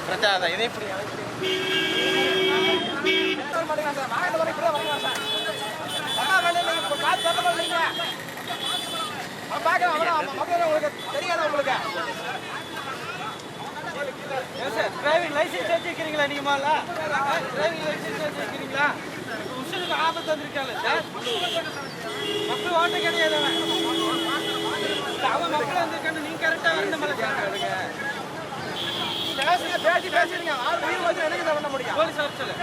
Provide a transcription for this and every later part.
பிரச்சாரம் இதே இப்படி தெரியாதா உங்களுக்கு? டிரைவிங் லைசன்ஸ் வச்சிருக்கீங்களா? நீங்க முதல்ல டிரைவிங் லைசன்ஸ் வச்சிருக்கீங்களா? உசுருக்கு ஆபத்து வந்திருக்காங்க சார். மக்கள் ஓட்ட கிடையாது. அவன் மக்கள் வந்திருக்காங்க. நீங்க கரெக்டா வரணும் மேல கேட்கறதுங்க. பேசி பேசுறீங்க. ஆள் உயிர் வச்சு எனக்கு பண்ண முடியும். போலீஸ் ஆஃபீஸர்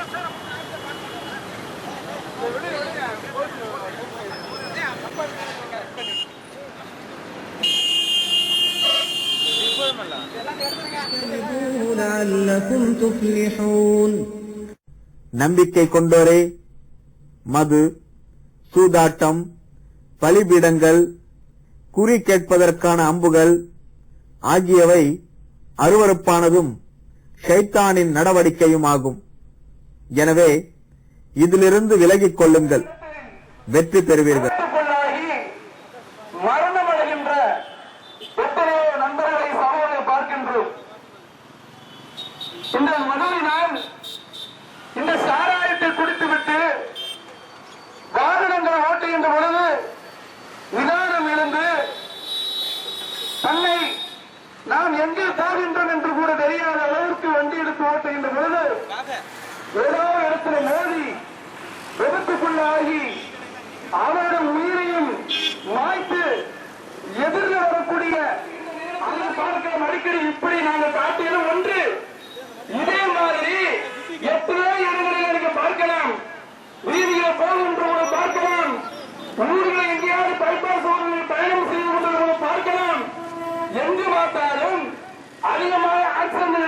நம்பிக்கை கொண்டோரே, மது, சூதாட்டம், பலிபீடங்கள், குறி கேட்பதற்கான அம்புகள் ஆகியவை அருவருப்பானதும் ஷைத்தானின் நடவடிக்கையும் ஆகும். எனவே இதிலிருந்து விலகிக் கொள்ளுங்கள், வெற்றி பெறுவீர்கள். மரணமடைகின்ற எத்தனையோ நண்பர்களை சமூகத்தில் பார்க்கின்றோம். இந்த மதுவினால் இந்த சாராயத்தை குடித்துவிட்டு வாகனங்களை ஓட்டுகின்ற பொழுது நிதானம் இழந்து தன்னை நாம் எங்கே போகின்றோம் என்று கூட தெரியாத அளவிற்கு வண்டி எடுத்து ஓட்டுகின்ற பொழுது ஏதோ இடத்துல மோதி விபத்துக்குள்ளாகி அவருடைய உயிரையும் மாய்த்து எதிர்த்து வரக்கூடிய அந்த பார்க்கலாம். அடிக்கடி இப்படி நாங்கள் காட்டியதும் ஒன்று. இதே மாதிரி எத்தனையோ இடங்களில் நீங்க பார்க்கலாம். வீதியில போகின்ற போது பார்க்கலாம். ஊர்களை எங்கேயாவது பைபாஸ் ஊர்களில் பயணம் செய்து கொண்டிருப்பதை பார்க்கலாம். எங்கு பார்த்தாலும் அதிகமாக ஆக்சிடென்ட்